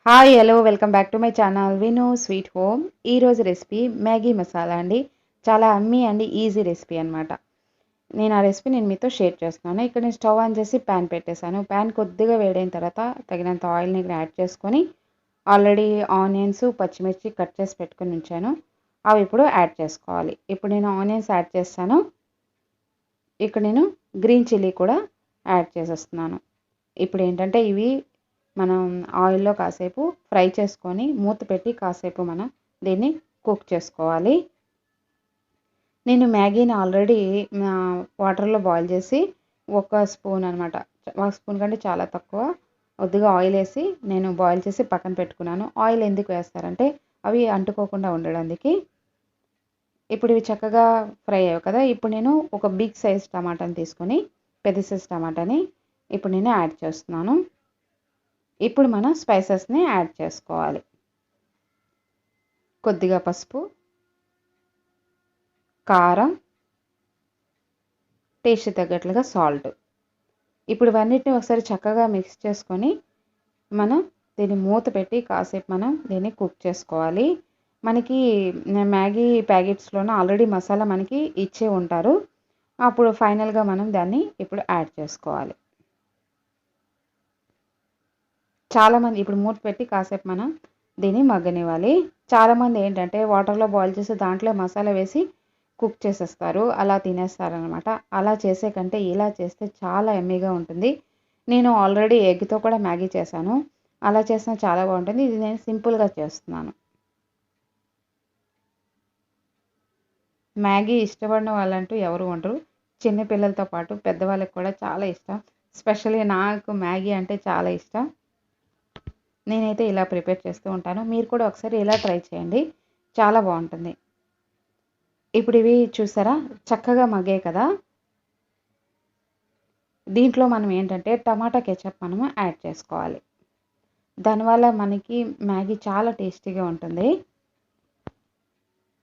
Hi hello welcome back to my channel విను sweet home. ఈరోజు recipe Maggi masala అండి. చాలా అమ్మీ అండి ఈజీ రెసిపీ అనమాట. నేను ఆ రెసిపీ మీతో షేర్ చేస్తున్నాను. ఇక్కడ నేను స్టవ్ ఆన్ చేసి ప్యాన్ పెట్టేశాను. ప్యాన్ కొద్దిగా వేడైన తర్వాత తగినంత ఆయిల్ని ఇక్కడ యాడ్ చేసుకొని ఆల్రెడీ ఆనియన్స్ పచ్చిమిర్చి కట్ చేసి పెట్టుకొని ఉంచాను. అవి ఇప్పుడు యాడ్ చేసుకోవాలి. ఇప్పుడు నేను ఆనియన్స్ యాడ్ చేస్తాను. ఇక్కడ నేను గ్రీన్ చిల్లీ కూడా యాడ్ చేసేస్తున్నాను. ఇప్పుడు ఏంటంటే ఇవి మనం ఆయిల్లో కాసేపు ఫ్రై చేసుకొని మూత పెట్టి కాసేపు మనం దీన్ని కుక్ చేసుకోవాలి. నేను మ్యాగీని ఆల్రెడీ వాటర్లో బాయిల్ చేసి ఒక స్పూన్ అనమాట, ఒక స్పూన్ కంటే చాలా తక్కువ కొద్దిగా ఆయిల్ వేసి నేను బాయిల్ చేసి పక్కన పెట్టుకున్నాను. ఆయిల్ ఎందుకు వేస్తారంటే అవి అంటుకోకుండా ఉండడానికి. ఇప్పుడు ఇవి చక్కగా ఫ్రై అయ్యాయి కదా. ఇప్పుడు నేను ఒక బిగ్ సైజ్ టమాటాని తీసుకొని పెద్ద సైజ్ టమాటాని ఇప్పుడు నేను యాడ్ చేస్తున్నాను. ఇప్పుడు మనం స్పైసెస్ని యాడ్ చేసుకోవాలి. కొద్దిగా పసుపు, కారం, టేస్ట్ తగ్గట్లుగా సాల్ట్. ఇప్పుడు ఇవన్నిటిని ఒకసారి చక్కగా మిక్స్ చేసుకొని మనం దీన్ని మూత పెట్టి కాసేపు మనం దీన్ని కుక్ చేసుకోవాలి. మనకి మ్యాగీ ప్యాకెట్స్లోనే ఆల్రెడీ మసాలా మనకి ఇచ్చే ఉంటారు. అప్పుడు ఫైనల్గా మనం దాన్ని ఇప్పుడు యాడ్ చేసుకోవాలి. చాలామంది ఇప్పుడు మూత పెట్టి కాసేపు మనం దీన్ని మగ్గనివ్వాలి. చాలామంది ఏంటంటే వాటర్లో బాయిల్ చేసి దాంట్లో మసాలా వేసి కుక్ చేసేస్తారు, అలా తినేస్తారనమాట. అలా చేసే కంటే ఇలా చేస్తే చాలా ఎమ్మీగా ఉంటుంది. నేను ఆల్రెడీ ఎగ్తో కూడా మ్యాగీ చేశాను, అలా చేసినా చాలా బాగుంటుంది. ఇది నేను సింపుల్గా చేస్తున్నాను. మ్యాగీ ఇష్టపడిన వాళ్ళంటూ ఎవరు ఉండరు. చిన్నపిల్లలతో పాటు పెద్దవాళ్ళకి కూడా చాలా ఇష్టం. స్పెషల్లీ నాకు మ్యాగీ అంటే చాలా ఇష్టం. నేనైతే ఇలా ప్రిపేర్ చేస్తూ ఉంటాను. మీరు కూడా ఒకసారి ఇలా ట్రై చేయండి, చాలా బాగుంటుంది. ఇప్పుడు ఇవి చూసారా చక్కగా మగ్గాయి కదా. దీంట్లో మనం ఏంటంటే టమాటా కెచప్ మనము యాడ్ చేసుకోవాలి. దానివల్ల మనకి మ్యాగీ చాలా టేస్టీగా ఉంటుంది.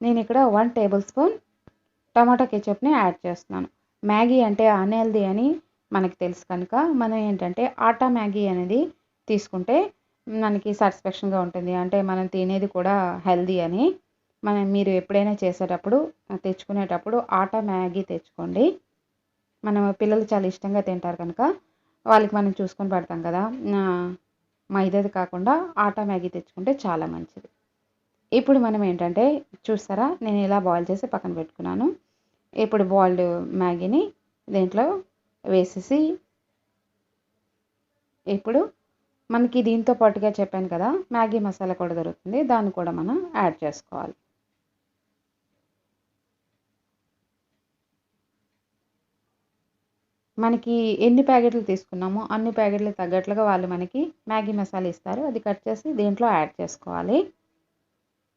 నేను ఇక్కడ 1 టేబుల్ స్పూన్ టమాటా కెచప్ని యాడ్ చేస్తున్నాను. మ్యాగీ అంటే అన్హెల్దీ అని మనకి తెలుసు కనుక మనం ఏంటంటే ఆటా మ్యాగీ అనేది తీసుకుంటే మనకి సాటిస్ఫాక్షన్గా ఉంటుంది. అంటే మనం తినేది కూడా హెల్దీ అని. మీరు ఎప్పుడైనా చేసేటప్పుడు తెచ్చుకునేటప్పుడు ఆటా మ్యాగీ తెచ్చుకోండి. మనం పిల్లలు చాలా ఇష్టంగా తింటారు కనుక వాళ్ళకి మనం చూసుకొని పెడతాం కదా. మైదాది కాకుండా ఆటా మ్యాగీ తెచ్చుకుంటే చాలా మంచిది. ఇప్పుడు మనం ఏంటంటే చూస్తారా నేను ఇలా బాయిల్ చేసి పక్కన పెట్టుకున్నాను. ఇప్పుడు బాయిల్డ్ మ్యాగీని దీంట్లో వేసేసి ఇప్పుడు మనకి దీంతో పాటుగా చెప్పాను కదా మ్యాగీ మసాలా కూడా దొరుకుతుంది, దాన్ని కూడా మనం యాడ్ చేసుకోవాలి. మనకి ఎన్ని ప్యాకెట్లు తీసుకున్నామో అన్ని ప్యాకెట్లు తగ్గట్లుగా వాళ్ళు మనకి మ్యాగీ మసాలా ఇస్తారు, అది కట్ చేసి దీంట్లో యాడ్ చేసుకోవాలి.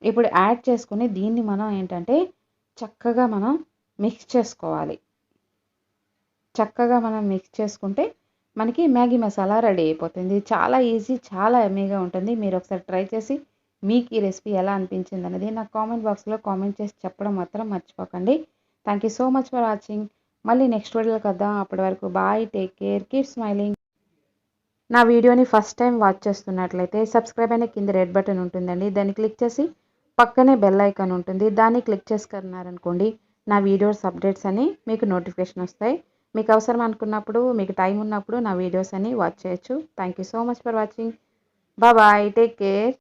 ఇప్పుడు యాడ్ చేసుకుని దీన్ని మనం ఏంటంటే చక్కగా మనం మిక్స్ చేసుకోవాలి. చక్కగా మనం మిక్స్ చేసుకుంటే మనకి మ్యాగీ మసాలా రెడీ అయిపోతుంది. చాలా ఈజీ, చాలా ఎమ్మీగా ఉంటుంది. మీరు ఒకసారి ట్రై చేసి మీకు ఈ రెసిపీ ఎలా అనిపించింది అనేది నాకు కామెంట్ బాక్స్లో కామెంట్ చేసి చెప్పడం మాత్రం మర్చిపోకండి. Thank you so much for watching. మళ్ళీ నెక్స్ట్ వీడియోలో కద్దాం. అప్పటి వరకు bye, take care, keep smiling. నా వీడియోని ఫస్ట్ టైం వాచ్ చేస్తున్నట్లయితే సబ్స్క్రైబ్ అనే కింద రెడ్ బటన్ ఉంటుందండి, దాన్ని క్లిక్ చేసి పక్కనే బెల్ ఐకాన్ ఉంటుంది, దాన్ని క్లిక్ చేసుకున్నారనుకోండి నా వీడియోస్ అప్డేట్స్ అని మీకు నోటిఫికేషన్ వస్తాయి. మీకు అవసరం అనుకున్నప్పుడు, మీకు టైం ఉన్నప్పుడు నా వీడియోస్ అని వాచ్ చేయొచ్చు. Thank you so much for watching. Bye, take care.